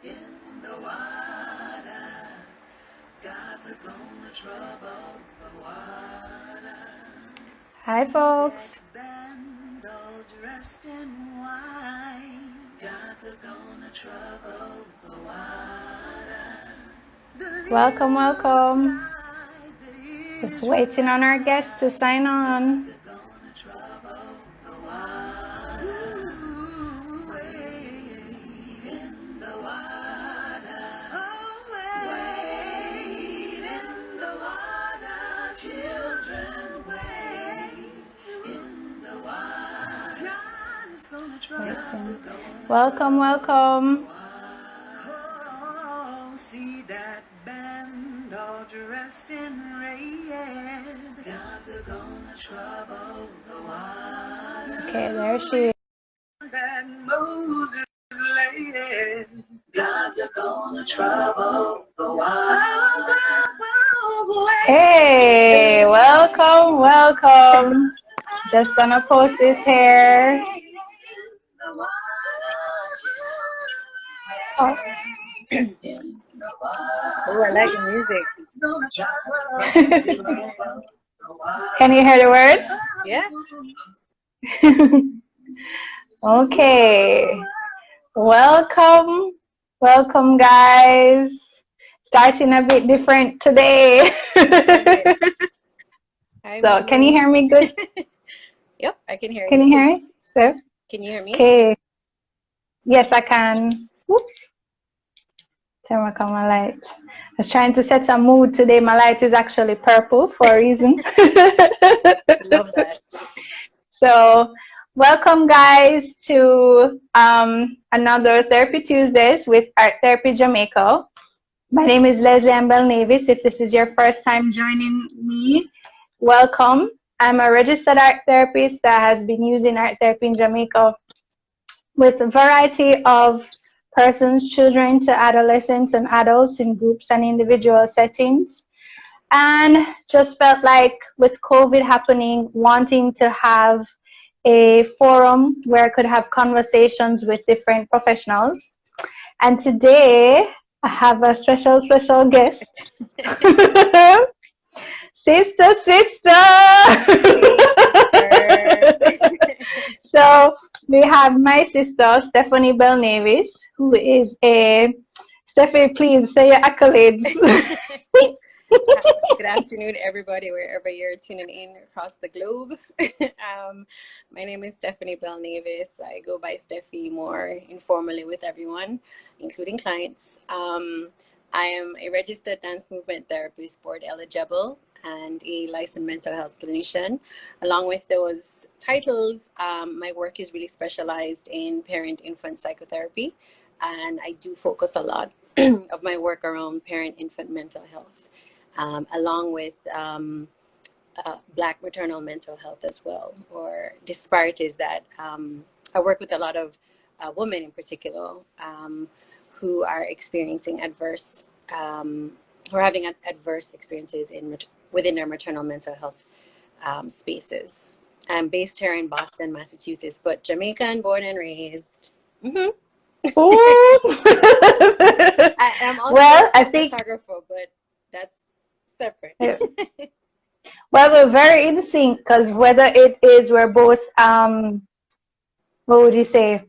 in the water. God's a gonna trouble the water. Hi, folks. Band all dressed in white. God's a gonna trouble the water. Welcome, welcome. Just waiting on our guests to sign on. Welcome, welcome. Oh, see that band all dressed in red. God's a gonna trouble the water. Okay, there she is. That Moses laid. God's a gonna trouble the water. Hey, welcome, welcome. Just gonna post this here. Oh. Oh, I like the music. Can you hear the words? Yeah. Okay. Welcome. Welcome, guys. Starting a bit different today. So, can you hear me good? Yep, I can hear you. Can you hear me? So, can you hear me? Okay. Yes, I can. Whoops. Turn my camera light. I was trying to set a mood today. My light is actually purple for a reason. Love that. So, welcome, guys, to another Therapy Tuesdays with Art Therapy Jamaica. My name is Lesli-Ann Belnavis. If this is your first time joining me, welcome. I'm a registered art therapist that has been using art therapy in Jamaica with a variety of persons, children to adolescents and adults in groups and individual settings. And just felt like with COVID happening, wanting to have a forum where I could have conversations with different professionals. And today I have a special guest. Sister. So we have my sister, Stephanie Belnavis, who is a... Stephanie, please say your accolades. Good afternoon, everybody, wherever you're tuning in across the globe. My name is Stephanie Belnavis. I go by Steffi more informally with everyone, including clients. I am a registered dance movement therapist, board eligible, and a licensed mental health clinician. Along with those titles, my work is really specialized in parent-infant psychotherapy, and I do focus a lot of my work around parent-infant mental health. Along with Black maternal mental health as well, or disparities that I work with a lot of women in particular who are experiencing adverse, who are having adverse experiences within their maternal mental health spaces. I'm based here in Boston, Massachusetts, but Jamaican born and raised. Mm-hmm. I am also a photographer, but that's separate. Well, we're very in sync because whether it is we're both what would you say?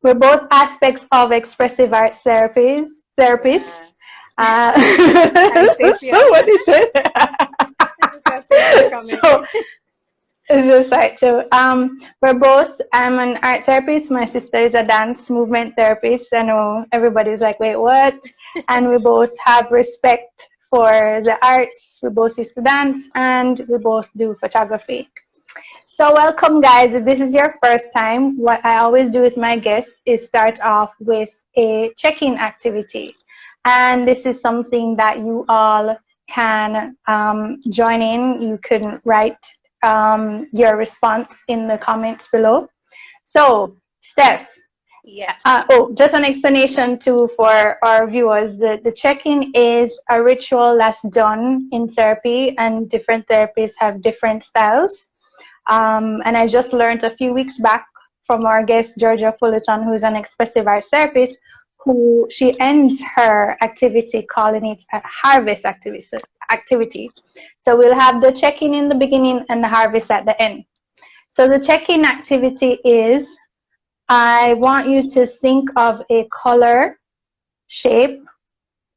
We're both aspects of expressive arts therapists. Yeah. So what is it? So it's just like we're both. I'm an art therapist. My sister is a dance movement therapist. I know everybody's like, wait, what? And we both have respect for the arts. We both used to dance, and we both do photography. So welcome, guys. If this is your first time, what I always do with my guests is start off with a check-in activity. And this is something that you all can join in. You can write your response in the comments below. So, Steph. Yes. Just an explanation too for our viewers. The check-in is a ritual that's done in therapy, and different therapists have different styles. And I just learned a few weeks back from our guest, Georgia Fullerton, who's an expressive arts therapist, who she ends her activity calling it a harvest activity. So we'll have the check-in in the beginning and the harvest at the end. So the check-in activity is, I want you to think of a color, shape,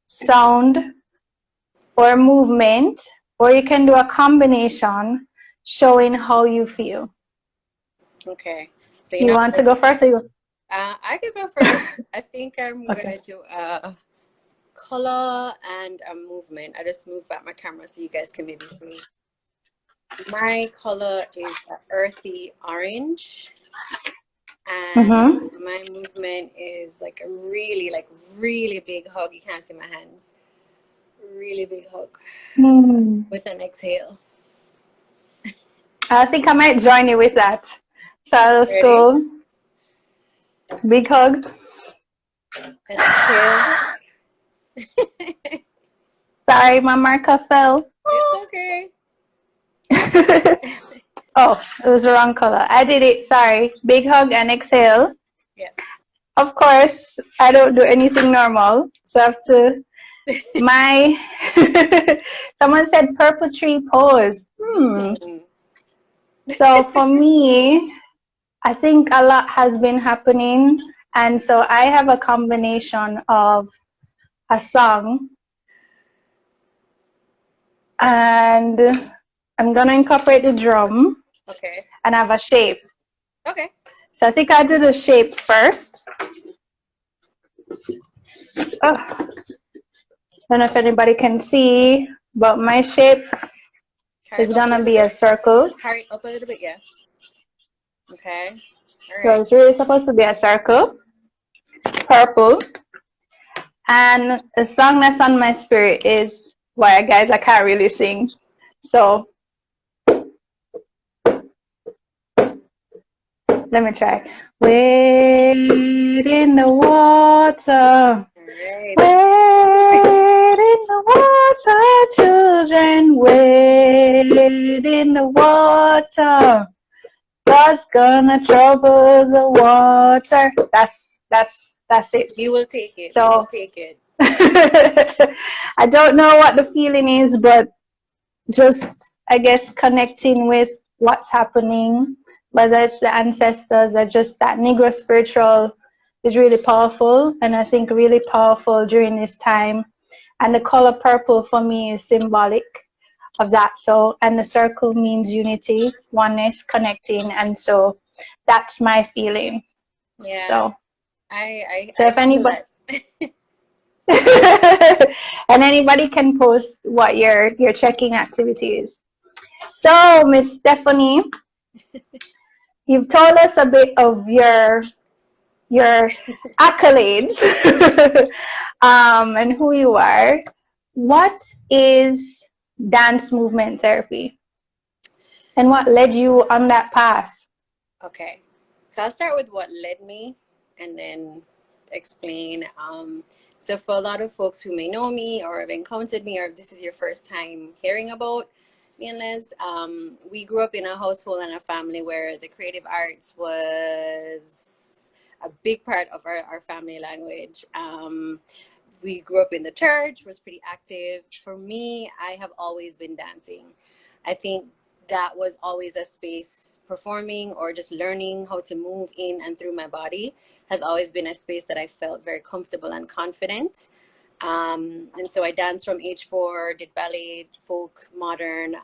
sound, or movement, or you can do a combination showing how you feel. Okay. So you want to go first? Or you? I could go first. I think I'm Okay. gonna do a color and a movement. I just move back my camera so you guys can maybe see. My color is an earthy orange, and my movement is like a really big hug. You can't see my hands. Really big hug with an exhale. I think I might join you with that. So let's Ready? go. Big hug. And exhale. Sorry, my marker fell. It's okay. Oh, it was the wrong color. I did it. Sorry. Big hug and exhale. Yes. Of course, I don't do anything normal, so I have to. Someone said purple tree pose. So for me, I think a lot has been happening, and so I have a combination of a song, and I'm gonna incorporate the drum. Okay. And have a shape. Okay. So I think I do the shape first. Oh. Don't know if anybody can see, but my shape is gonna be a circle. Carry it up a little bit, yeah. Okay. All so right. It's really supposed to be a circle, purple. And the song that's on my spirit is, well, guys, I can't really sing. So let me try. Wade in the water. Right. Wade in the water, children. Wade in the water. God's gonna trouble the water. That's it. You will take it. So you will take it. I don't know what the feeling is, but just, I guess, connecting with what's happening, whether it's the ancestors or just that Negro spiritual, is really powerful, and I think really powerful during this time. And the color purple for me is symbolic of that. So, and the circle means unity, oneness, connecting, and so that's my feeling. Yeah. So So if anybody and anybody can post what your checking activity is. So Miss Stephanie, you've told us a bit of your accolades and who you are. What is dance movement therapy, and what led you on that path? Okay, so I'll start with what led me and then explain. So for a lot of folks who may know me or have encountered me, or if this is your first time hearing about me and Les, we grew up in a household and a family where the creative arts was a big part of our family language. We grew up in the church, was pretty active. For me, I have always been dancing. I think that was always a space. Performing or just learning how to move in and through my body has always been a space that I felt very comfortable and confident. And so I danced from age 4, did ballet, folk, modern.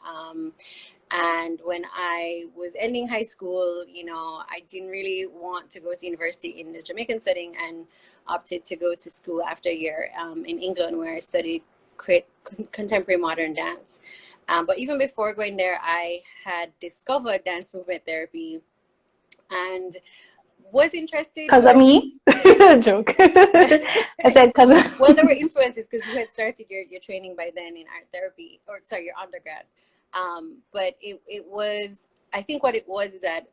And when I was ending high school, I didn't really want to go to university in the Jamaican setting and opted to go to school after a year in England, where I studied contemporary modern dance. But even before going there, I had discovered dance movement therapy and was interested. Because of me? Joke. I said because of... Well, there were influences because you had started your training by then in art therapy, or sorry, your undergrad. But it was, I think what it was is that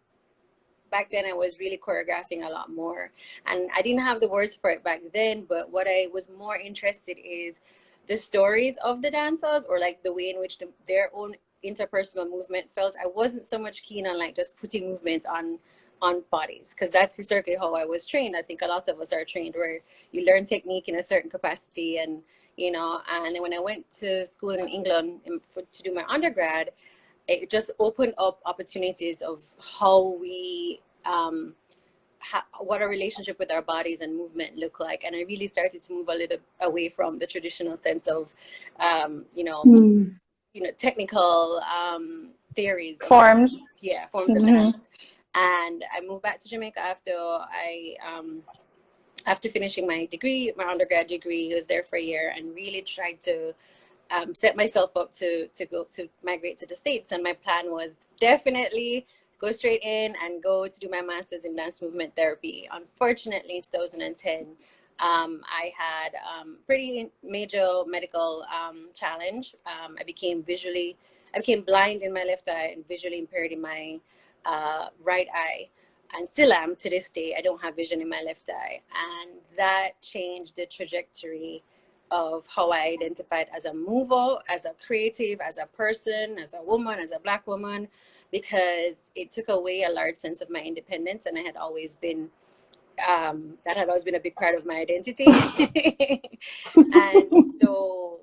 back then I was really choreographing a lot more. And I didn't have the words for it back then, but what I was more interested is the stories of the dancers, or like the way in which their own interpersonal movement felt. I wasn't so much keen on like just putting movements on on bodies, because that's historically how I was trained. I think a lot of us are trained where you learn technique in a certain capacity, and and when I went to school in England to do my undergrad, it just opened up opportunities of how we what our relationship with our bodies and movement look like. And I really started to move a little away from the traditional sense of technical theories of Forms. forms of dance. And I moved back to Jamaica after finishing my degree, my undergrad degree. I was there for a year and really tried to set myself up to migrate to the States. And my plan was definitely go straight in and go to do my master's in dance movement therapy. Unfortunately, in 2010, I had pretty major medical challenge. I became blind in my left eye and visually impaired in my right eye, and still am to this day. I don't have vision in my left eye, and that changed the trajectory of how I identified as a mover, as a creative, as a person, as a woman, as a Black woman, because it took away a large sense of my independence, and that had always been a big part of my identity. And so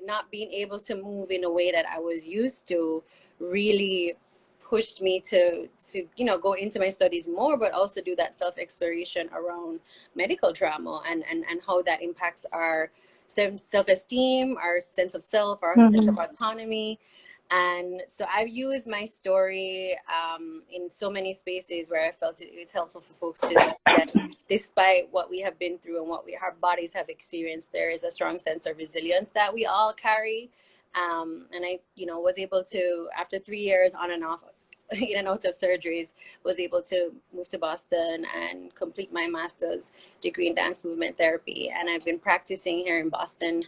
not being able to move in a way that I was used to really pushed me to go into my studies more, but also do that self-exploration around medical trauma and how that impacts our self-esteem, our sense of self, our sense of autonomy. And so I've used my story in so many spaces where I felt it was helpful for folks to know that despite what we have been through and what our bodies have experienced, there is a strong sense of resilience that we all carry. And I, was able to, after 3 years on and off, in and out of surgeries, was able to move to Boston and complete my master's degree in dance movement therapy. And I've been practicing here in Boston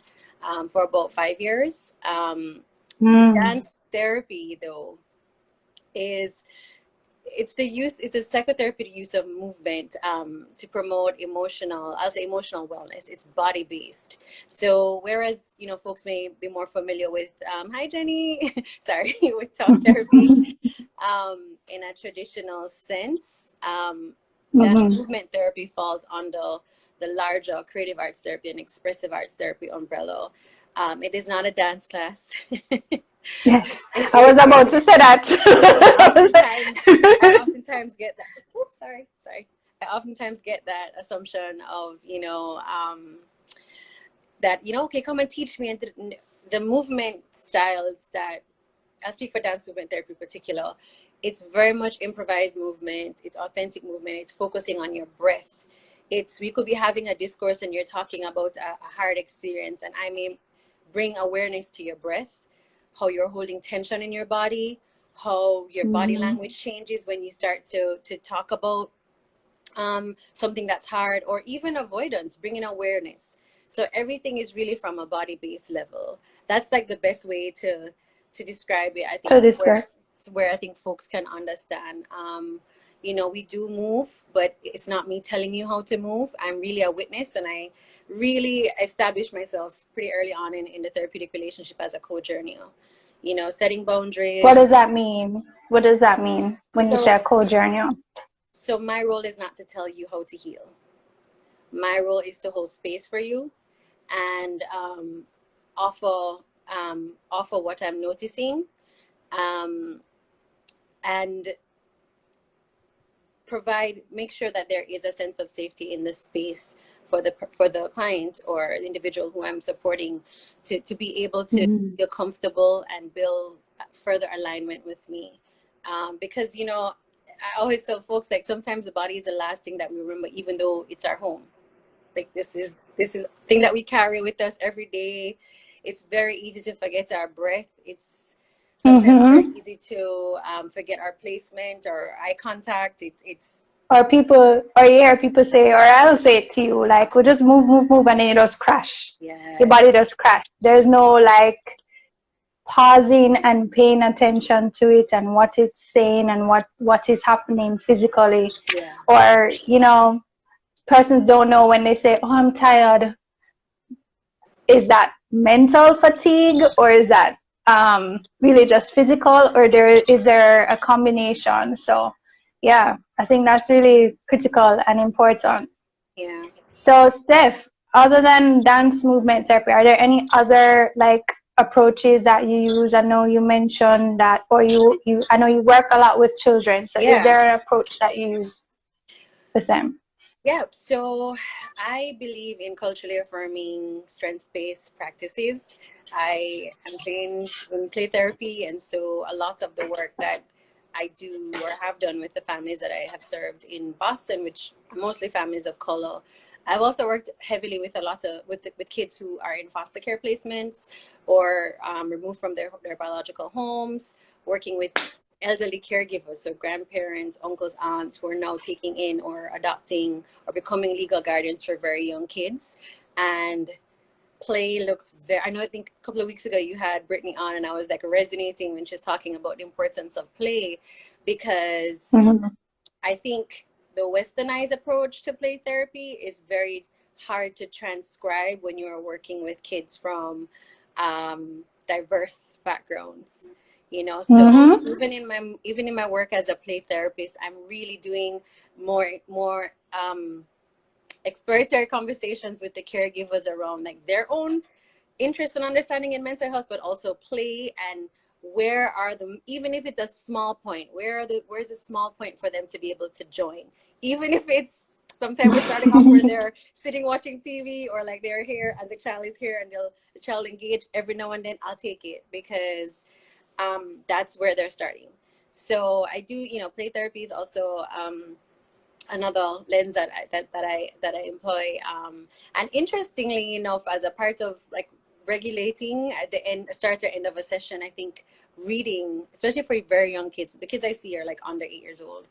for about 5 years. Dance therapy, though, it's a psychotherapeutic use of movement to promote emotional wellness. It's body based. So whereas folks may be more familiar with hi Jenny, sorry, with talk therapy in a traditional sense, dance movement therapy falls under the larger creative arts therapy and expressive arts therapy umbrella. It is not a dance class. Yes, I was about to say that. I oftentimes get that. Oops, sorry. I oftentimes get that assumption of, that, okay, come and teach me. And the movement styles that I speak for dance movement therapy in particular, it's very much improvised movement. It's authentic movement. It's focusing on your breath. We could be having a discourse and you're talking about a hard experience, and I may bring awareness to your breath, how you're holding tension in your body, how your body language changes when you start to talk about something that's hard, or even avoidance, bringing awareness. So everything is really from a body-based level. That's like the best way to describe it, I think, where I think folks can understand. We do move, but it's not me telling you how to move. I'm really a witness, and I really established myself pretty early on in the therapeutic relationship as a co-journeyer, setting boundaries. What does that mean? What does that mean when you say a co-journeyer? So my role is not to tell you how to heal. My role is to hold space for you and offer what I'm noticing, and make sure that there is a sense of safety in the space for the client or the individual who I'm supporting to be able to feel comfortable and build further alignment with me. Because, I always tell folks, like, sometimes the body is the last thing that we remember, even though it's our home. Like, this is a thing that we carry with us every day. It's very easy to forget our breath. It's sometimes very easy to forget our placement or eye contact. Or you hear people say, or I'll say it to you, like, we just move, and then you just crash. Yeah. Your body just crash. There's no, like, pausing and paying attention to it and what it's saying and what is happening physically. Yeah. Or, persons don't know when they say, oh, I'm tired. Is that mental fatigue, or is that really just physical, or is there a combination? So yeah, I think that's really critical and important. Yeah. So, Steph, other than dance movement therapy, are there any other like approaches that you use? I know you mentioned that, or I know you work a lot with children. So, is Yeah. there an approach that you use with them? Yeah, so I believe in culturally affirming strengths-based practices. I am trained in play therapy, and so a lot of the work that I do or have done with the families that I have served in Boston, which are mostly families of color. I've also worked heavily with a lot of with kids who are in foster care placements or removed from their biological homes, working with elderly caregivers, so grandparents, uncles, aunts, who are now taking in or adopting or becoming legal guardians for very young kids. And play looks very, I know, I think a couple of weeks ago you had Brittany on, and I was like resonating when she's talking about the importance of play, because Mm-hmm. I think the westernized approach to play therapy is very hard to transcribe when you are working with kids from diverse backgrounds. You know, so Mm-hmm. even in my work as a play therapist, I'm really doing more exploratory conversations with the caregivers around like their own interest and understanding in mental health, but also play, and where are the, even if it's a small point, where's a small point for them to be able to join, even if it's, sometimes we're starting off where they're sitting watching TV, or like they're here and the child is here and the child engage every now and then. I'll take it, because that's where they're starting. So I do, play therapy is also another lens that I employ. And interestingly enough, as a part of like regulating at the end, start or end of a session, I think reading, especially for very young kids, the kids I see are like under 8 years old.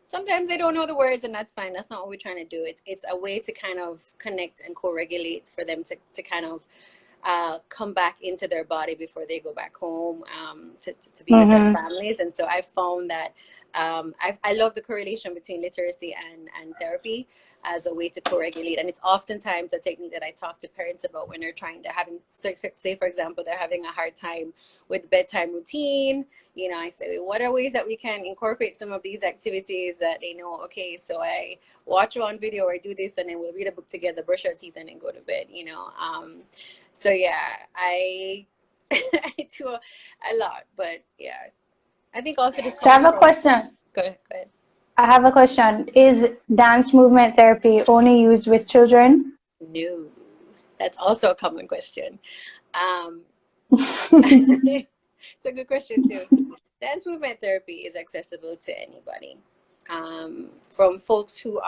Sometimes they don't know the words, and that's fine. That's not what we're trying to do. It's a way to kind of connect and co-regulate for them to kind of come back into their body before they go back home, to be with their Mm-hmm. families. And so I found that I love the correlation between literacy and therapy as a way to co-regulate. And it's oftentimes a technique that I talk to parents about when they're trying to having, say for example, they're having a hard time with bedtime routine. I say, what are ways that we can incorporate some of these activities that they know, okay, so I watch one video or I do this, and then we'll read a book together, brush our teeth, and then go to bed. So yeah, I I do a lot, but yeah, I think also just So I coming have a from, question. go ahead, go ahead. I have a question. Is dance movement therapy only used with children? No, that's also a common question. Um, it's a good question too. Dance movement therapy is accessible to anybody, from folks who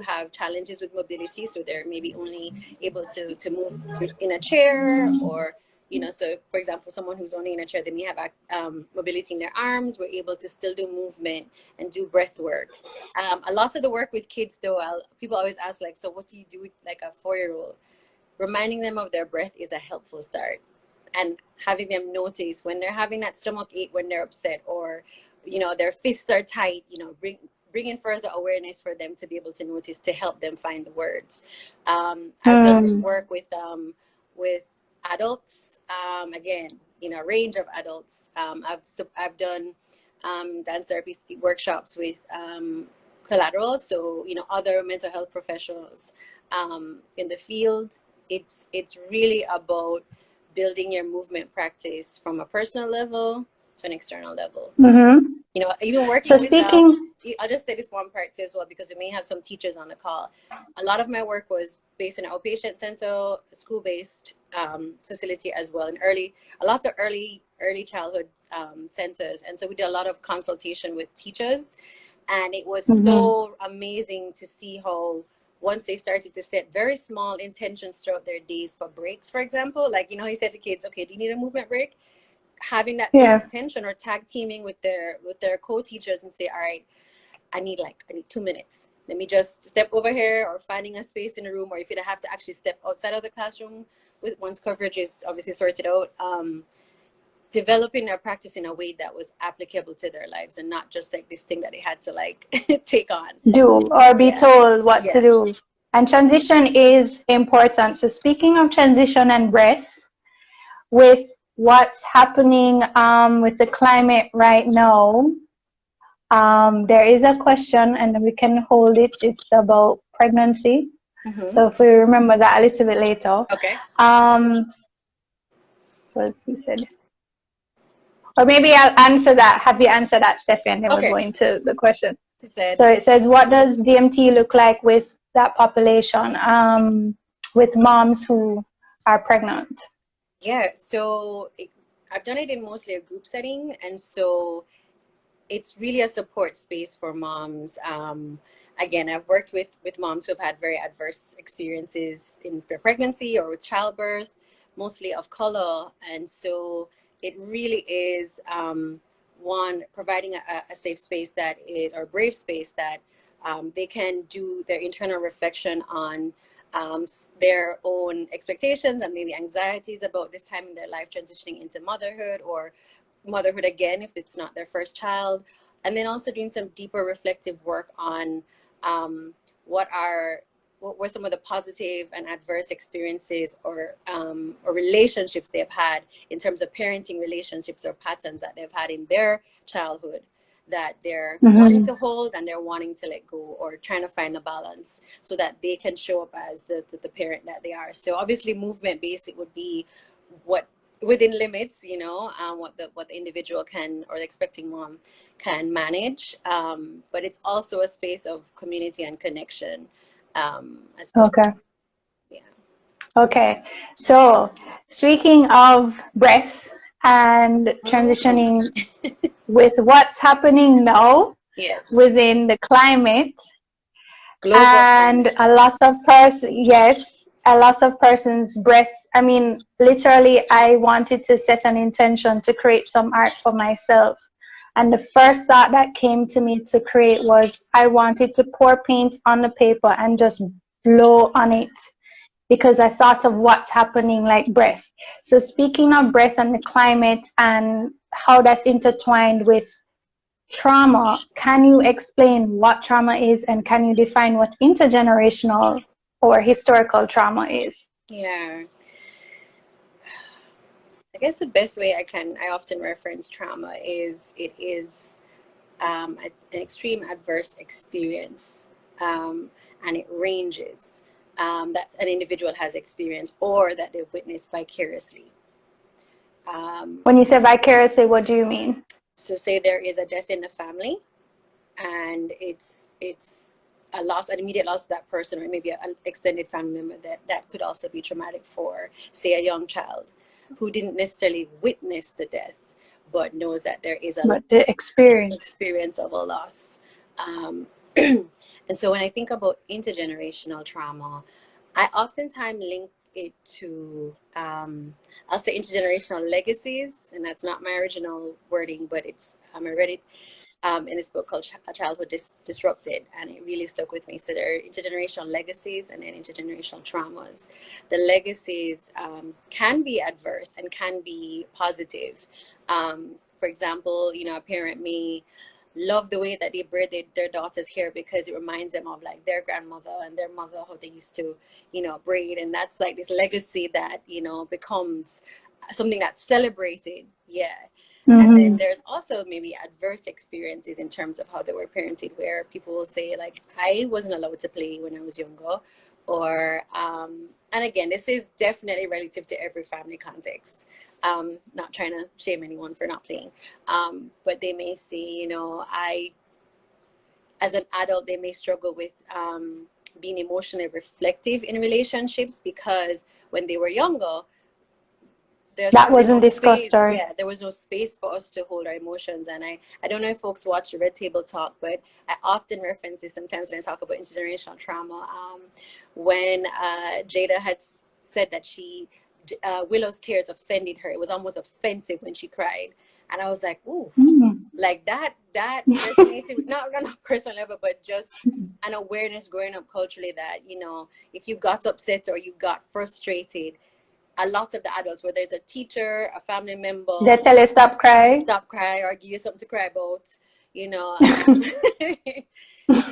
have challenges with mobility, so they're maybe only able to move in a chair, or so for example, someone who's only in a chair, they may have mobility in their arms. We're able to still do movement and do breath work. A lot of the work with kids, though, people always ask, like, so what do you do with like a 4-year-old? Reminding them of their breath is a helpful start, and having them notice when they're having that stomach ache, when they're upset, or their fists are tight, bringing further awareness for them to be able to notice, to help them find the words. I've done this work with adults, again, a range of adults. I've done dance therapy workshops with collateral, so other mental health professionals in the field. It's really about building your movement practice from a personal level to an external level. Mm-hmm. Even working So with speaking, I'll just say this one part too as well, because we may have some teachers on the call. A lot of my work was based in an outpatient center, school-based facility as well, and a lot of early childhood centers. And so we did a lot of consultation with teachers, and it was so amazing to see how once they started to set very small intentions throughout their days for breaks, for example, like, he said to kids, okay, do you need a movement break? Having that same intention, or tag teaming with their co-teachers and say, all right, I need 2 minutes. Let me just step over here, or finding a space in the room, or if you have to actually step outside of the classroom once coverage is obviously sorted out, developing their practice in a way that was applicable to their lives, and not just like this thing that they had to like take on. do or be told what to do. And transition is important. So speaking of transition and breath, with what's happening with the climate right now, There is a question, and we can hold it. It's about pregnancy. So if we remember that a little bit later. Okay. So as you said, or maybe I'll answer that. Have you answer that, Steffi, and then we'll go into the question. So it says, what does DMT look like with that population, with moms who are pregnant? Yeah, so I've done it in mostly a group setting, and so it's really a support space for moms. Again, I've worked with moms who've had very adverse experiences in their pregnancy or with childbirth, mostly of color, and so it really is one, providing a safe space that is, or brave space that they can do their internal reflection on their own expectations and maybe anxieties about this time in their life transitioning into motherhood, or motherhood again if it's not their first child, and then also doing some deeper reflective work on what were some of the positive and adverse experiences or relationships they've had in terms of parenting relationships or patterns that they've had in their childhood that they're wanting to hold and they're wanting to let go, or trying to find a balance so that they can show up as the parent that they are. So obviously movement based, it would be what within limits, you know, what the individual can, or the expecting mom can manage, but it's also a space of community and connection as well. Okay. Yeah. Okay. So speaking of breath and transitioning with what's happening now within the climate, global and a lot of persons breath. I mean, literally, I wanted to set an intention to create some art for myself. And the first thought that came to me to create was I wanted to pour paint on the paper and just blow on it, because I thought of what's happening, like breath. So speaking of breath and the climate and how that's intertwined with trauma, can you explain what trauma is, and can you define what intergenerational or historical trauma is? Yeah. I guess the best way I often reference trauma is it is an extreme adverse experience, and it ranges that an individual has experienced or that they've witnessed vicariously. When you say vicariously, what do you mean? So say there is a death in the family, and it's a loss, an immediate loss of that person, or maybe an extended family member, that could also be traumatic for, say, a young child who didn't necessarily witness the death, but knows that there is the experience of a loss. And so when I think about intergenerational trauma, I oftentimes link it to, I'll say, intergenerational legacies, and that's not my original wording, but it's I read it in this book called Childhood Disrupted, and it really stuck with me. So there are intergenerational legacies and then intergenerational traumas. The legacies can be adverse and can be positive. For example, you know, a parent may love the way that they braid their daughter's hair because it reminds them of like their grandmother and their mother, how they used to, you know, braid. And that's like this legacy that, you know, becomes something that's celebrated. Yeah. And then there's also maybe adverse experiences in terms of how they were parented, where people will say like, I wasn't allowed to play when I was younger, or and again, this is definitely relative to every family context. Not trying to shame anyone for not playing, but they may say, you know, as an adult, they may struggle with being emotionally reflective in relationships, because when they were younger, that wasn't discussed. Yeah, there was no space for us to hold our emotions. And I don't know if folks watch the Red Table Talk, but I often reference this sometimes when I talk about intergenerational trauma. When Jada had said that Willow's tears offended her, it was almost offensive when she cried. And I was like, ooh, like that resonated with, not on a personal level, but just an awareness growing up culturally that, you know, if you got upset or you got frustrated, a lot of the adults, whether it's a teacher, a family member, they tell you stop cry, or give you something to cry about, you know. You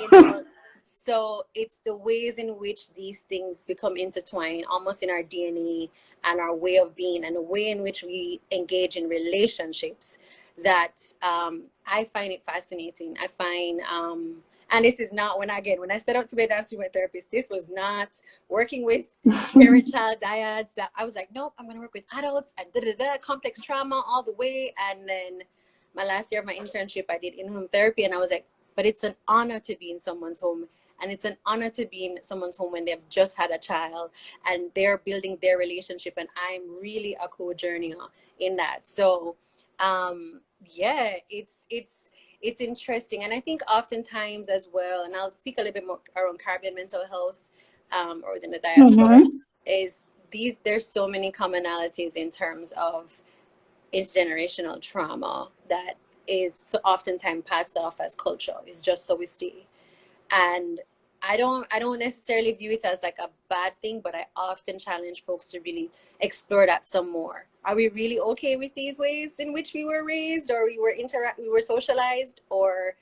know, so it's the ways in which these things become intertwined almost in our DNA and our way of being, and the way in which we engage in relationships that I find it fascinating. I find, and this is not when I set out to be a dance treatment therapist, this was not working with parent-child dyads. That I was like, nope, I'm going to work with adults and complex trauma all the way. And then my last year of my internship, I did in-home therapy, and I was like, but it's an honor to be in someone's home. And it's an honor to be in someone's home when they've just had a child and they're building their relationship. And I'm really a co-journeyer in that. So, yeah, it's interesting. And I think oftentimes as well, and I'll speak a little bit more around Caribbean mental health, or within the diaspora, is there's so many commonalities in terms of intergenerational trauma that is so oftentimes passed off as culture. It's just so we stay. And I don't necessarily view it as like a bad thing, but I often challenge folks to really explore that some more. Are we really okay with these ways in which we were raised, or we were socialized, or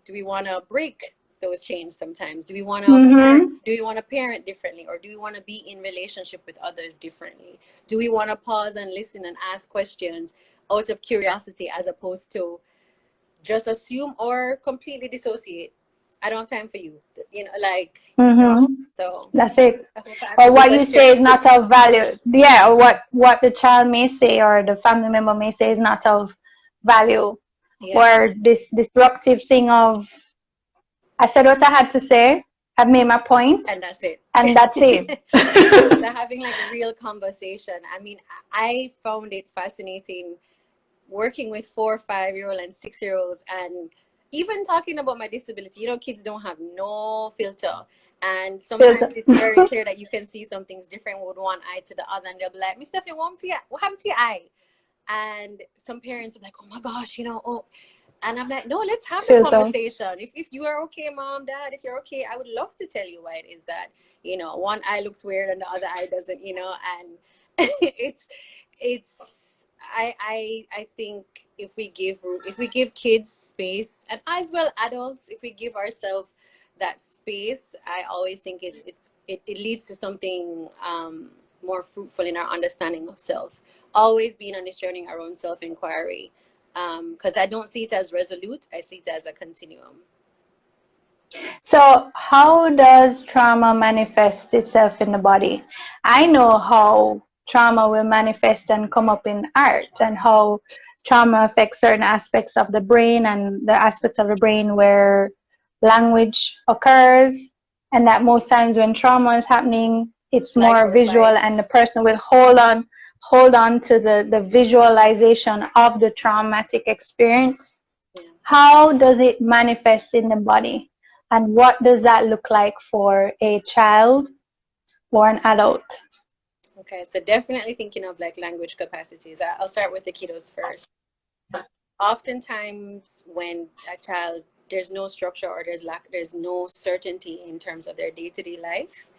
do we want to break those chains sometimes? Do we want to parent differently, or do we want to be in relationship with others differently? Do we want to pause and listen and ask questions out of curiosity as opposed to just assume or completely dissociate? I don't have time for you, like, so that's it. Or what you say is not of value. Yeah, or what the child may say or the family member may say is not of value. Or this disruptive thing of, I said what I had to say, I've made my point, and that's it. They're having like a real conversation. I mean, I found it fascinating working with 4 or 5-year-old and 6-year-olds, and even talking about my disability. Kids don't have no filter, and sometimes it's very clear that you can see some things different with one eye to the other, and they'll be like, Miss Stephanie, what happened to your eye? And some parents are like, oh my gosh, and I'm like, no, let's have a conversation. If you are okay, mom, dad, if you're okay, I would love to tell you why it is that, one eye looks weird and the other eye doesn't, and I think if we give kids space, and as well adults, if we give ourselves that space, I always think it leads to something more fruitful in our understanding of self. Always being on this journey, our own self-inquiry, because I don't see it as resolute. I see it as a continuum. So how does trauma manifest itself in the body? I know how trauma will manifest and come up in art, and how trauma affects certain aspects of the brain, and the aspects of the brain where language occurs, and that most times when trauma is happening, it's more visual, and the person will hold on to the visualization of the traumatic experience. How does it manifest in the body, and what does that look like for a child or an adult? Okay, so definitely thinking of like language capacities. I'll start with the kiddos first. Oftentimes when a child, there's no structure, or there's no certainty in terms of their day-to-day life,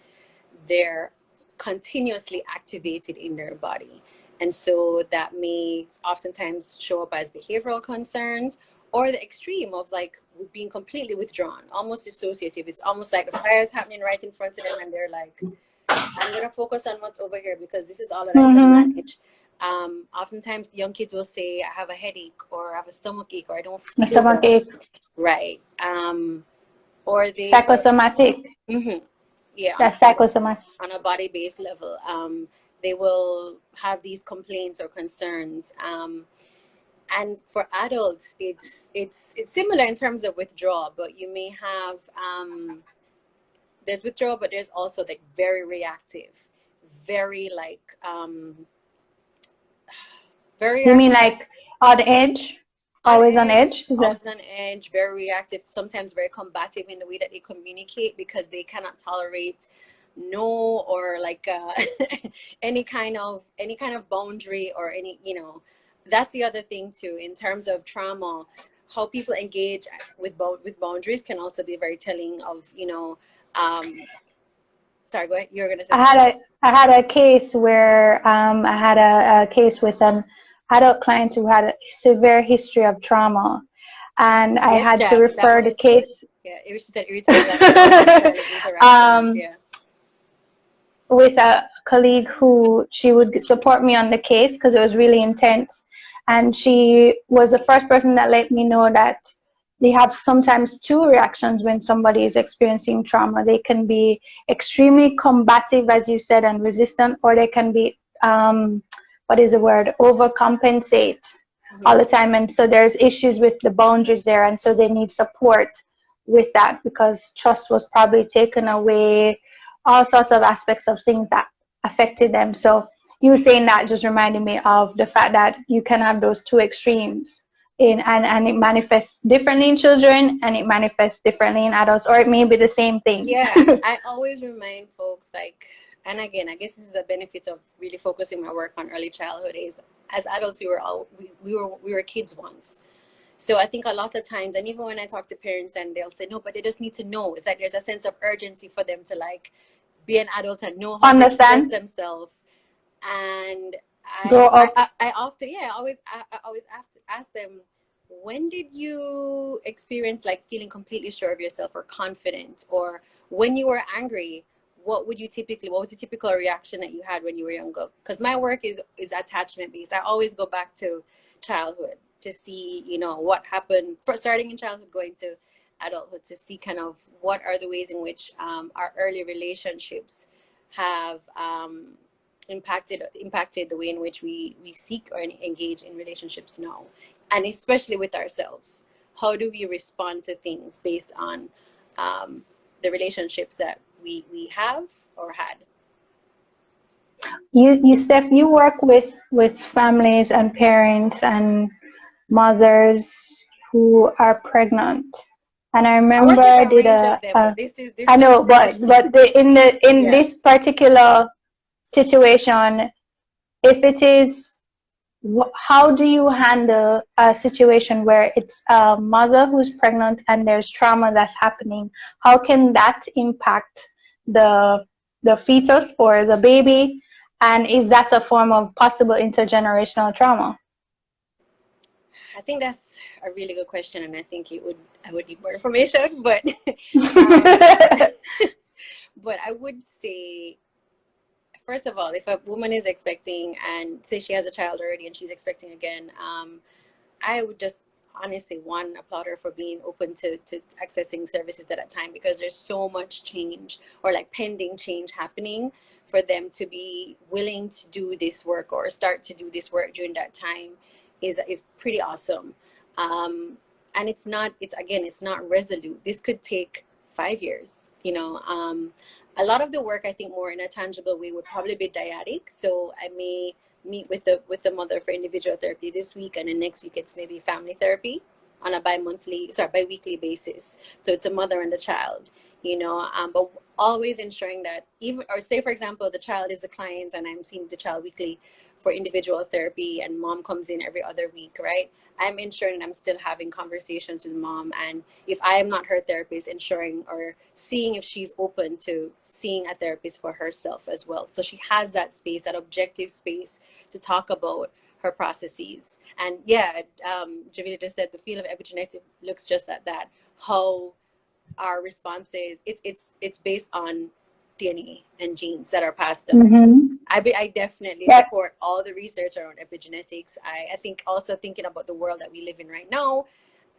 they're continuously activated in their body. And so that may oftentimes show up as behavioral concerns, or the extreme of like being completely withdrawn, almost dissociative. It's almost like the fire is happening right in front of them, and they're like, I'm going to focus on what's over here because this is all that I can manage. Oftentimes young kids will say, I have a headache, or I have a stomach ache, or I don't feel stomach ache. Right. Or they psychosomatic. Yeah, that's psychosomatic. On a body-based level, they will have these complaints or concerns. And for adults, it's similar in terms of withdrawal, but you may have there's withdrawal, but there's also like very reactive, very like very. You mean like on edge? Always on edge? Always on edge, very reactive, sometimes very combative in the way that they communicate, because they cannot tolerate no, or like any kind of boundary, or any, that's the other thing too, in terms of trauma. How people engage with boundaries can also be very telling of, sorry, go ahead. You're gonna say I had a case where I had a case with an adult client who had a severe history of trauma, and I had to refer the case. Yeah, it was just that irritating. With a colleague who she would support me on the case because it was really intense, And she was the first person that let me know that they have sometimes two reactions when somebody is experiencing trauma. They can be extremely combative, as you said, and resistant, or they can be, what is the word, overcompensate all the time. And so there's issues with the boundaries there, and so they need support with that because trust was probably taken away, all sorts of aspects of things that affected them. So you saying that just reminded me of the fact that you can have those two extremes and it manifests differently in children and it manifests differently in adults, or it may be the same thing. Yeah, I always remind folks, like, and again, I guess this is the benefit of really focusing my work on early childhood is as adults we were kids once. So I think a lot of times, and even when I talk to parents and they'll say, no, but they just need to know. It's like there's a sense of urgency for them to like be an adult and know how to express themselves. And grow up. I often, I always have to ask them, when did you experience like feeling completely sure of yourself or confident? Or when you were angry, what was the typical reaction that you had when you were younger? Because my work is attachment based. I always go back to childhood to see, you know, what happened starting in childhood, going to adulthood, to see kind of what are the ways in which our early relationships have impacted the way in which we seek or engage in relationships now, and especially with ourselves. How do we respond to things based on the relationships that we have or had? You Steph, you work with families and parents and mothers who are pregnant, and I remember I did I know, but in this particular situation, if it is, how do you handle a situation where it's a mother who's pregnant and there's trauma that's happening? How can that impact the fetus or the baby? And is that a form of possible intergenerational trauma? I think that's a really good question, and I think I would need more information, but but I would say, first of all, if a woman is expecting and say she has a child already and she's expecting again, I would just honestly applaud her for being open to accessing services at that time, because there's so much change or like pending change happening for them to be willing to do this work or start to do this work during that time is pretty awesome. And it's not resolute. This could take 5 years, you know. A lot of the work, I think, more in a tangible way would probably be dyadic. So I may meet with the mother for individual therapy this week, and then next week it's maybe family therapy on a bi-weekly basis. So it's a mother and a child, you know, but always ensuring that say for example, the child is the client and I'm seeing the child weekly for individual therapy and mom comes in every other week, right? I'm ensuring I'm still having conversations with mom, and if I am not her therapist, ensuring or seeing if she's open to seeing a therapist for herself as well. So she has that space, that objective space to talk about her processes. And Javita just said the field of epigenetic looks just at that, how our responses, it's based on DNA and genes that are passed down. Mm-hmm. I definitely support all the research around epigenetics. I think also thinking about the world that we live in right now,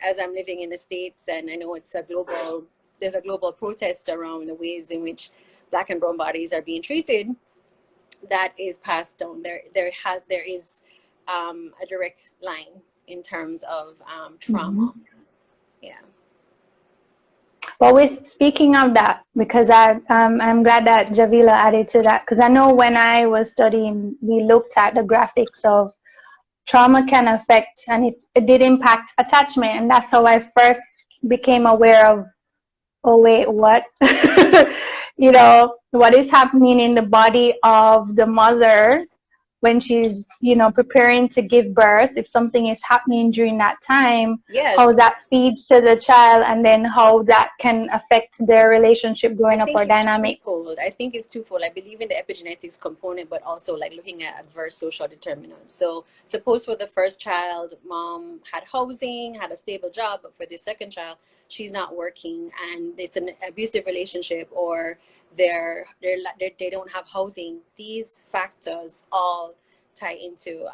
as I'm living in the States, and I know there's a global protest around the ways in which Black and brown bodies are being treated, that is passed down. There is a direct line in terms of trauma. Mm-hmm. Yeah. But speaking of that, because I'm glad that Javila added to that, because I know when I was studying, we looked at the graphics of trauma can affect, and it did impact attachment, and that's how I first became aware of, oh wait, what? You know, what is happening in the body of the mother when she's, you know, preparing to give birth, if something is happening during that time, how that feeds to the child, and then how that can affect their relationship growing up or dynamic. I think it's twofold. I believe in the epigenetics component, but also like looking at adverse social determinants. So suppose for the first child, mom had housing, had a stable job, but for the second child, she's not working and it's an abusive relationship, or they don't have housing. These factors all tie into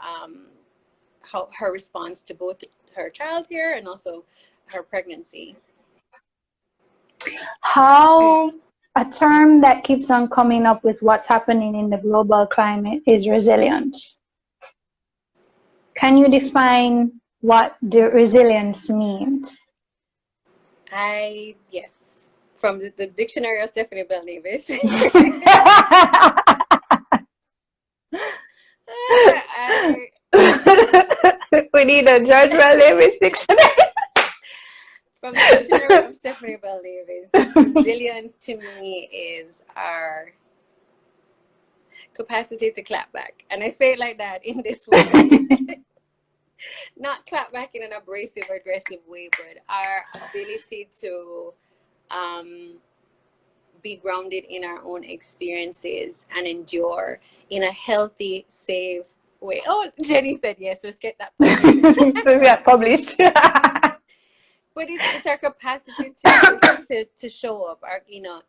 her response to both her child here and also her pregnancy. How a term that keeps on coming up with what's happening in the global climate is resilience. Can you define what the resilience means? Yes, from the dictionary of Stephanie Belnavis. We need a George Belnavis dictionary. From the dictionary of Stephanie Belnavis, resilience to me is our capacity to clap back. And I say it like that in this way. Not clap back in an abrasive or aggressive way, but our ability to be grounded in our own experiences and endure in a healthy, safe way. Oh, Jenny said yes. Let's get that published. But it's our capacity to show up,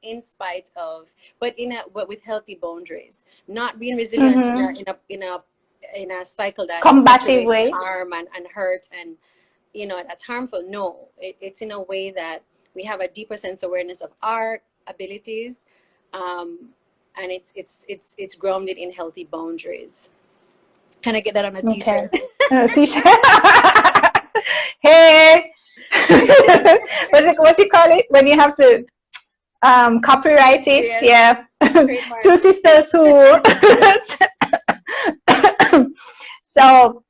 in spite of, but with healthy boundaries, not being resilient in a cycle that combative way, harm and hurt and that's harmful. No, it's in a way that we have a deeper sense of awareness of our abilities, and it's grounded in healthy boundaries. Can I get that on a t-shirt? T-shirt. Hey. What's it call it when you have to copyright it? Yes. Yeah. Two sisters who so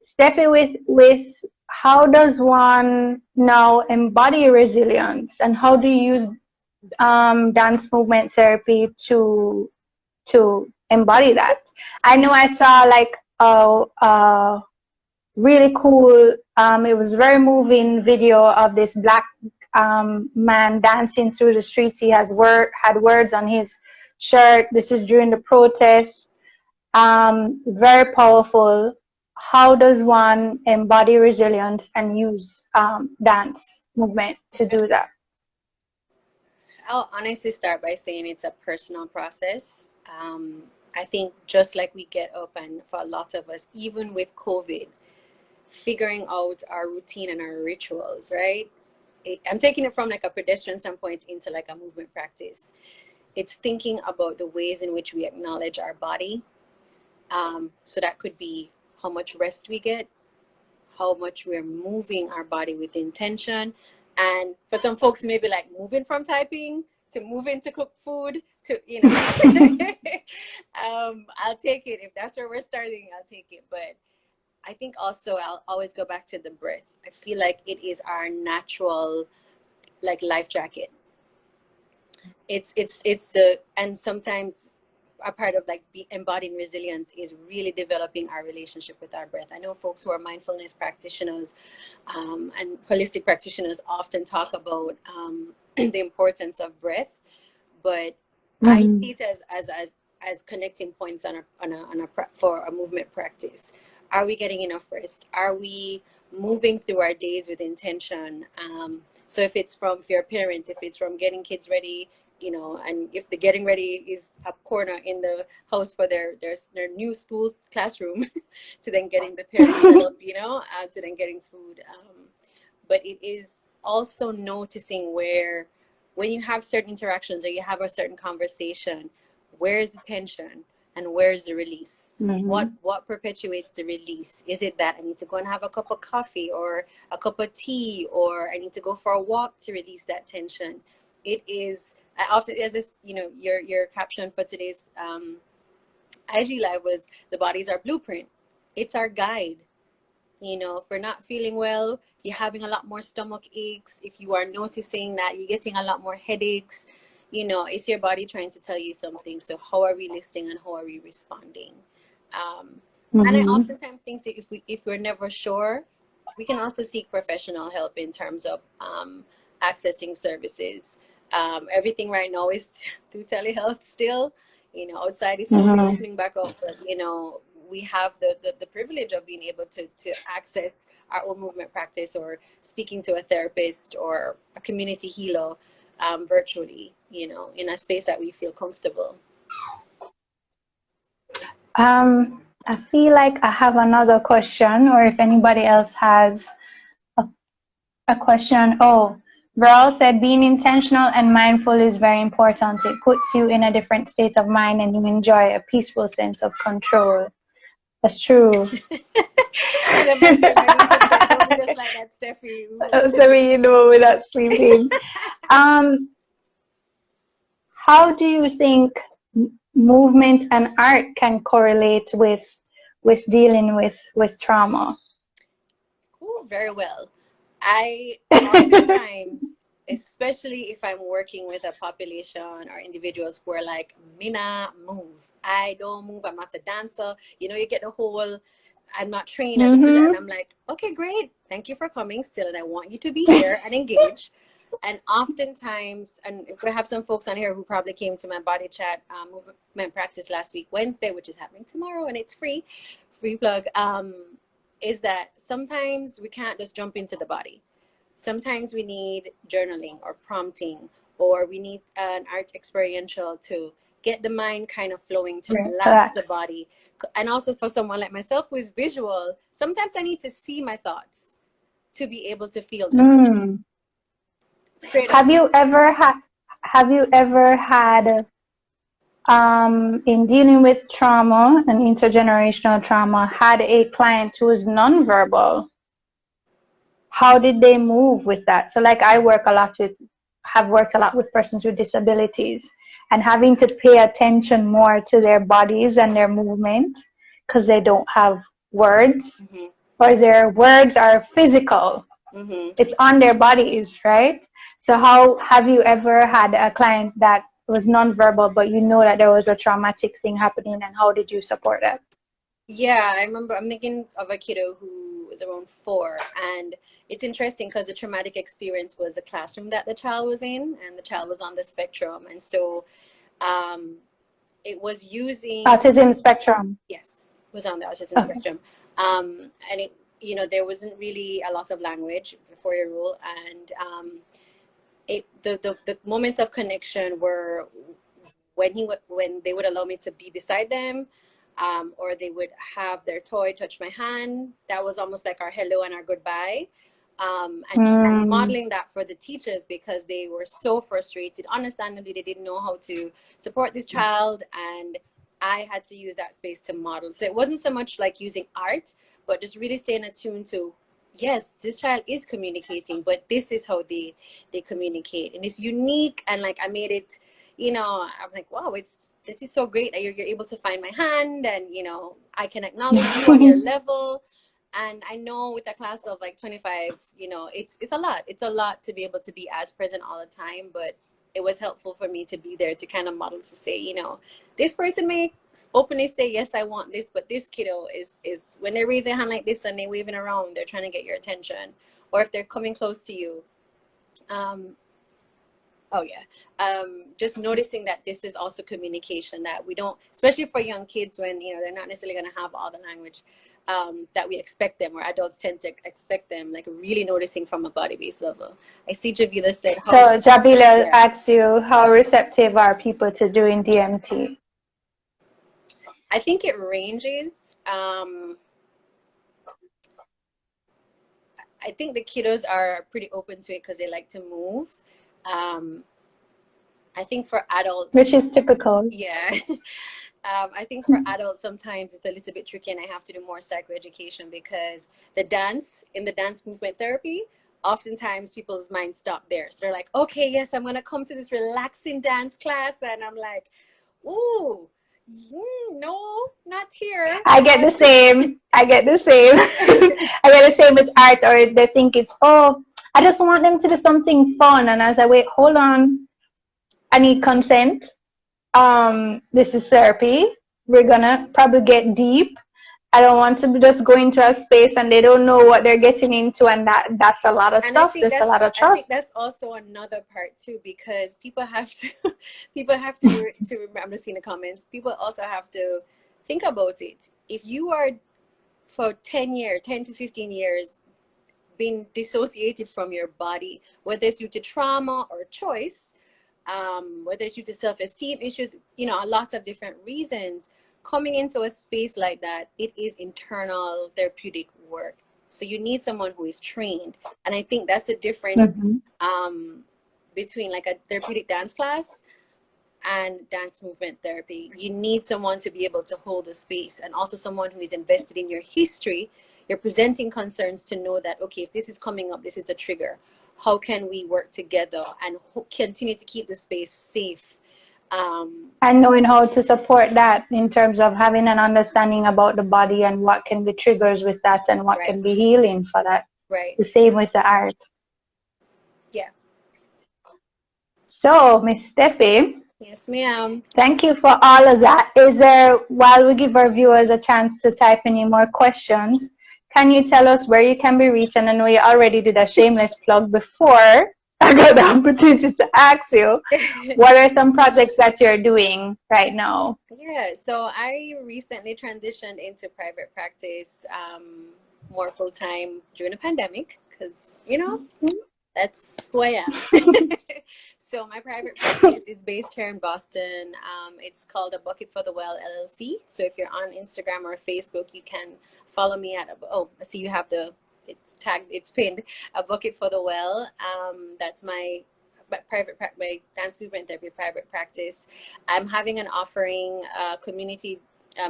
Steffi, with how does one now embody resilience, and how do you use dance movement therapy to embody that? I know I saw like a really cool, it was very moving video of this black man dancing through the streets. He had words on his shirt. This is during the protest. Very powerful. How does one embody resilience and use dance movement to do that? I'll honestly start by saying it's a personal process. I think just like we get up, and for a lot of us, even with COVID, figuring out our routine and our rituals, right? I'm taking it from like a pedestrian standpoint into like a movement practice. It's thinking about the ways in which we acknowledge our body. So that could be how much rest we get, how much we're moving our body with intention. And for some folks, maybe like moving from typing to moving to cook food to, I'll take it. If that's where we're starting, I'll take it. But I think also I'll always go back to the breath. I feel like it is our natural like life jacket. And sometimes a part of like embodying resilience is really developing our relationship with our breath. I know folks who are mindfulness practitioners and holistic practitioners often talk about the importance of breath, but I see it as connecting points for a movement practice. Are we getting enough rest? Are we moving through our days with intention? So if it's for your parents, if it's from getting kids ready, and if the getting ready is a corner in the house for their new school classroom, to then getting the parents set up, to then getting food. But it is also noticing when you have certain interactions or you have a certain conversation, where is the tension and where is the release? What perpetuates the release? Is it that I need to go and have a cup of coffee or a cup of tea, or I need to go for a walk to release that tension? It is, I often, as this, your caption for today's IG Live was, the body's our blueprint. It's our guide. If we're not feeling well, if you're having a lot more stomach aches, if you are noticing that you're getting a lot more headaches, it's your body trying to tell you something. So how are we listening and how are we responding? And I oftentimes think that if we're never sure, we can also seek professional help in terms of accessing services. Everything right now is through telehealth still. Outside is slowly opening back up, but we have the privilege of being able to access our own movement practice, or speaking to a therapist or a community healer virtually, in a space that we feel comfortable. I feel like I have another question, or if anybody else has a question. Oh, Veral said being intentional and mindful is very important. It puts you in a different state of mind and you enjoy a peaceful sense of control. That's true. And then my friend Anita said, don't be just like that, Steffi. So you know without sleeping. How do you think movement and art can correlate with dealing with trauma? Cool, very well. I oftentimes, especially if I'm working with a population or individuals who are like, Mina, move. I don't move. I'm not a dancer. You know, you get the whole, I'm not trained, I don't do that. And I'm like, okay, great. Thank you for coming still. And I want you to be here and engage. And oftentimes, and if we have some folks on here who probably came to my body chat movement practice last week, Wednesday, which is happening tomorrow, and it's free plug, is that sometimes we can't just jump into the body. Sometimes we need journaling or prompting, or we need an art experiential to get the mind kind of flowing, to relax the body. And also for someone like myself who is visual, sometimes I need to see my thoughts to be able to feel them. Have you ever had in dealing with trauma and intergenerational trauma, had a client who is nonverbal? How did they move with that? So like I have worked a lot with persons with disabilities, and having to pay attention more to their bodies and their movement because they don't have words, or their words are physical. It's on their bodies, right? So how have you ever had a client that was nonverbal, but you know that there was a traumatic thing happening, and how did you support that? Yeah, I remember, I'm thinking of a kiddo who was around 4, and it's interesting because the traumatic experience was the classroom that the child was in, and the child was on the spectrum. And so it was using autism spectrum. Yes, was on the autism spectrum. And it, you know, there wasn't really a lot of language. It was a 4-year-old, and the moments of connection were when they would allow me to be beside them, or they would have their toy touch my hand. That was almost like our hello and our goodbye. And modeling that for the teachers, because they were so frustrated. Understandably, they didn't know how to support this child, and I had to use that space to model. So it wasn't so much like using art, but just really staying attuned to, yes, this child is communicating, but this is how they communicate, and it's unique. And like I made it, you know, I'm like, wow, this is so great that you're able to find my hand, and you know, I can acknowledge you on your level. And I know with a class of like 25, you know, it's a lot. It's a lot to be able to be as present all the time, but it was helpful for me to be there to kind of model, to say, you know, this person may openly say, yes, I want this, but this kiddo is when they raise their hand like this and they're waving around, they're trying to get your attention. Or if they're coming close to you, just noticing that this is also communication, that we don't, especially for young kids, when, you know, they're not necessarily going to have all the language that we expect them, or adults tend to expect them, like really noticing from a body-based level. I see Javila said, Javila asks you, how receptive are people to doing DMT? I think it ranges. I think the kiddos are pretty open to it because they like to move. I think for adults, which is typical. Yeah. I think for adults, sometimes it's a little bit tricky, and I have to do more psychoeducation, because in the dance movement therapy, oftentimes people's minds stop there. So they're like, okay, yes, I'm going to come to this relaxing dance class. And I'm like, ooh, no, not here. I get the same. I get the same with art, or they think it's, oh, I just want them to do something fun. And as I wait, hold on, I need consent. This is therapy. We're gonna probably get deep. I don't want to just go into a space and they don't know what they're getting into, and that's a lot of stuff. There's a lot of trust. I think that's also another part too, because people have to remember, I'm just seeing the comments, people also have to think about it. If you are for 10 to 15 years being dissociated from your body, whether it's due to trauma or choice, whether it's due to self-esteem issues, you know, lots of different reasons, coming into a space like that, it is internal therapeutic work. So you need someone who is trained. And I think that's the difference between like a therapeutic dance class and dance movement therapy. You need someone to be able to hold the space, and also someone who is invested in your history. You're presenting concerns to know that, okay, if this is coming up, this is the trigger. How can we work together and continue to keep the space safe? And knowing how to support that in terms of having an understanding about the body and what can be triggers with that and what can be healing for that. Right. The same with the art. Yeah. So, Miss Steffi. Yes, ma'am. Thank you for all of that. Is there, while we give our viewers a chance to type any more questions, can you tell us where you can be reached? And I know you already did a shameless plug before I got the opportunity to ask you. What are some projects that you're doing right now? Yeah, so I recently transitioned into private practice more full time during the pandemic because, you know, that's who I am. So my private practice is based here in Boston. It's called A Bucket for the Well LLC. So if you're on Instagram or Facebook, you can follow me at, I see you have it's tagged, it's pinned, A Bucket for the Well. That's my dance movement therapy private practice. I'm having an offering, community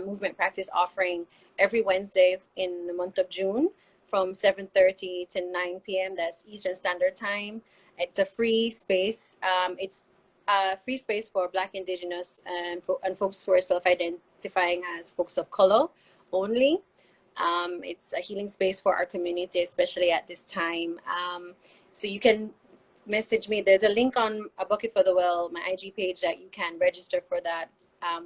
movement practice offering every Wednesday in the month of June from 7:30 to 9 p.m. That's Eastern Standard Time. It's a free space. It's a free space for Black, Indigenous, and folks who are self-identifying as folks of color only. It's a healing space for our community, especially at this time. So you can message me. There's a link on A Bucket for the Well, my IG page, that you can register for that.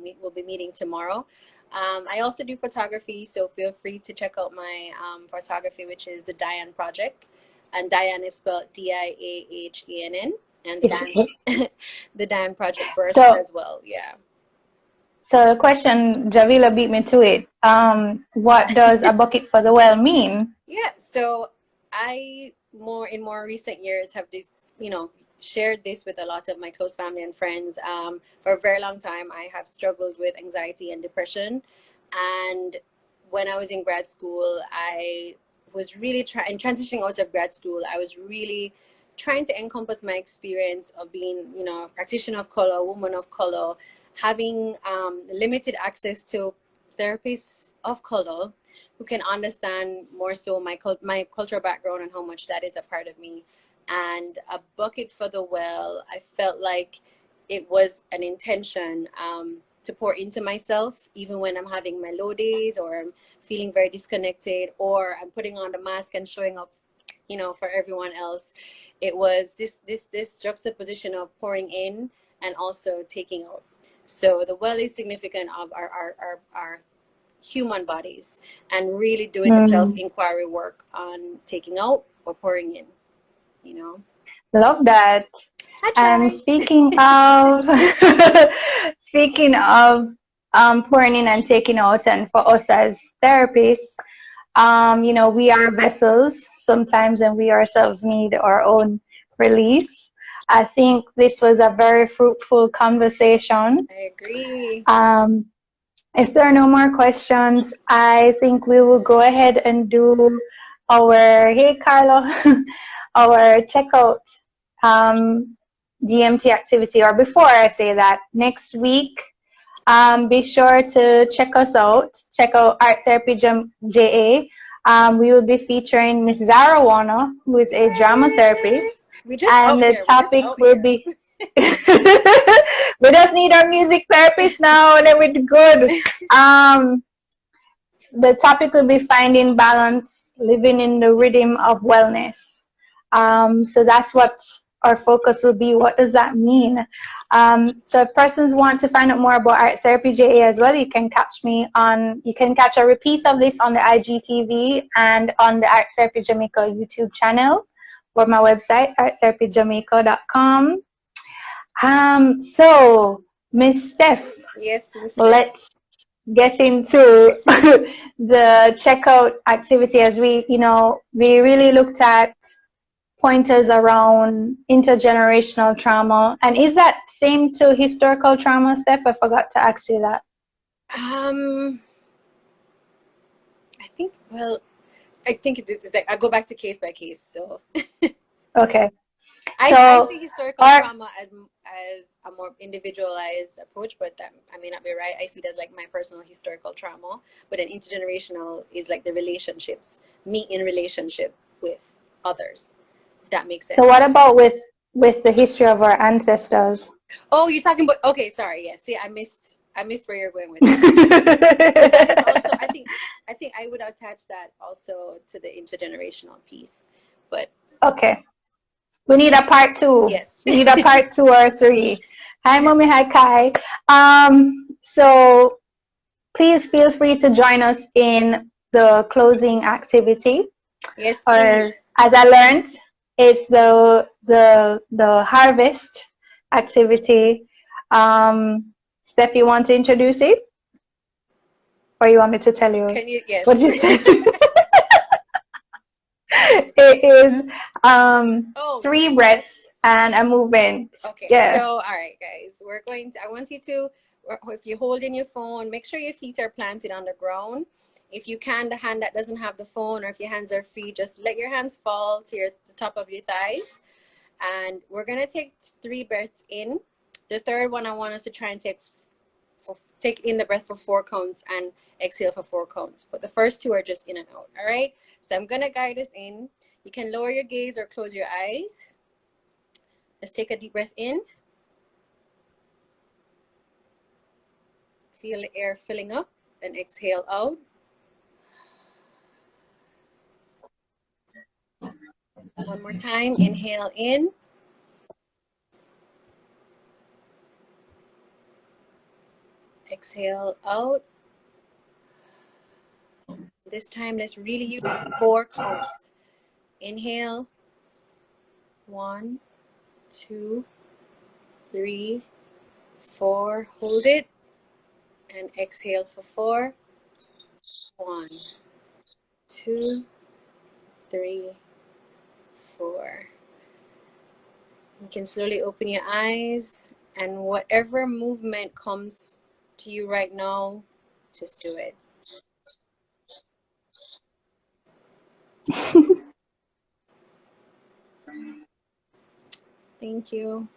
We will be meeting tomorrow. I also do photography, so feel free to check out my photography, which is the Diane Project. And Diane is spelled Diahann. And the Diane Project burst as well. Yeah. So the question, Javila beat me to it. What does A Bucket for the Well mean? Yeah, so I in more recent years have this, shared this with a lot of my close family and friends. For a very long time, I have struggled with anxiety and depression. And when I was in grad school, I was really transitioning out of grad school, I was really trying to encompass my experience of being, a practitioner of color, a woman of color, having limited access to therapists of color who can understand more so my cultural background and how much that is a part of me. And A Bucket for the Well, I felt like it was an intention to pour into myself, even when I'm having my low days or I'm feeling very disconnected or I'm putting on the mask and showing up, for everyone else. It was this juxtaposition of pouring in and also taking out. So the well is significant of our human bodies and really doing the self-inquiry work on taking out or pouring in, Love that. And speaking of pouring in and taking out, and for us as therapists, we are vessels sometimes, and we ourselves need our own release. I think this was a very fruitful conversation. I agree. If there are no more questions, I think we will go ahead and do our, hey Carlo, our checkout DMT activity. Or before I say that, next week, be sure to check us out. Check out Art Therapy JA. We will be featuring Miss Zara Warner, who is a drama therapist. And the topic will be we just need our music therapist now, and then we're good. The topic will be finding balance, living in the rhythm of wellness. So that's what our focus will be. What does that mean? So if persons want to find out more about Art Therapy JA as well, you can catch a repeat of this on the IGTV and on the Art Therapy Jamaica YouTube channel or my website, arttherapyjamaica.com. So Miss Steph, yes, let's get into the checkout activity. As we really looked at pointers around intergenerational trauma. And is that same to historical trauma, Steph? I forgot to ask you that. I think, well, I think it's like I go back to case by case. So Okay. I So see historical our trauma as a more individualized approach, but that I may not be right. I see it as like my personal historical trauma, but an intergenerational is like the relationships, me in relationship with others. That makes so sense. what about with the history of our ancestors? Oh, you're talking about, okay, sorry. Yes. See, I missed where you're going with that. Because that is also, I think I would attach that also to the intergenerational piece. But Okay. We need a part 2. yes. We need a part 2 or 3. Hi, Mommy. Hi, Kai. So please feel free to join us in the closing activity. Yes, Or please. as I learned, it's the harvest activity. Steph, you want to introduce it? Or you want me to tell you? Can you, yes. What you say? It is 3 breaths and a movement. Okay. Yeah. So, all right, guys, I want you to, if you hold in your phone, make sure your feet are planted on the ground. If you can, the hand that doesn't have the phone, or if your hands are free, just let your hands fall to the top of your thighs. And we're going to take 3 breaths in. The third one, I want us to try and take in the breath for 4 counts and exhale for 4 counts. But the first 2 are just in and out. All right. So I'm going to guide us in. You can lower your gaze or close your eyes. Let's take a deep breath in. Feel the air filling up and exhale out. One more time. Inhale in. Exhale out. This time, let's really use 4 counts. Inhale. 1, 2, 3, 4. Hold it. And exhale for 4. 1, 2, 3, 4. You can slowly open your eyes, and whatever movement comes to you right now, just do it. Thank you.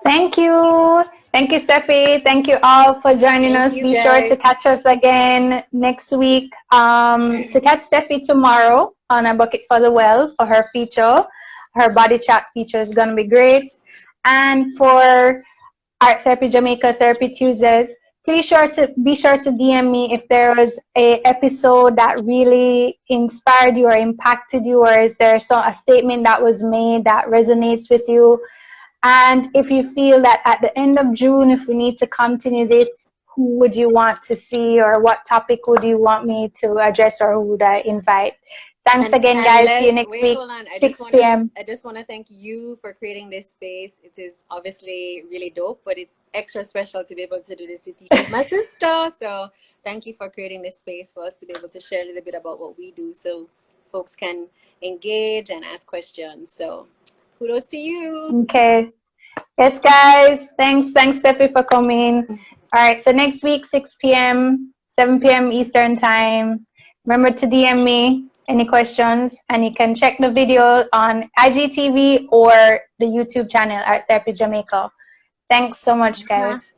Thank you. Thank you, Steffi. Thank you all for joining us. Be sure to catch us again next week. To catch Steffi tomorrow on A Bucket for the Well for her feature. Her body chat feature is going to be great. And for Art Therapy Jamaica Therapy Tuesdays, be sure to DM me if there was a episode that really inspired you or impacted you, or is there a statement that was made that resonates with you. And if you feel that at the end of June, if we need to continue this, who would you want to see, or what topic would you want me to address, or who would I invite? Thanks again, guys. See you next week, 6 p.m. I just want to thank you for creating this space. It is obviously really dope, but it's extra special to be able to do this with you, my sister. So thank you for creating this space for us to be able to share a little bit about what we do, so folks can engage and ask questions. So kudos to you. Okay. Yes, guys. Thanks, Steffi, for coming. All right. So next week, 6 p.m., 7 p.m. Eastern time. Remember to DM me any questions, and you can check the video on IGTV or the YouTube channel, Art Therapy Jamaica. Thanks so much, guys.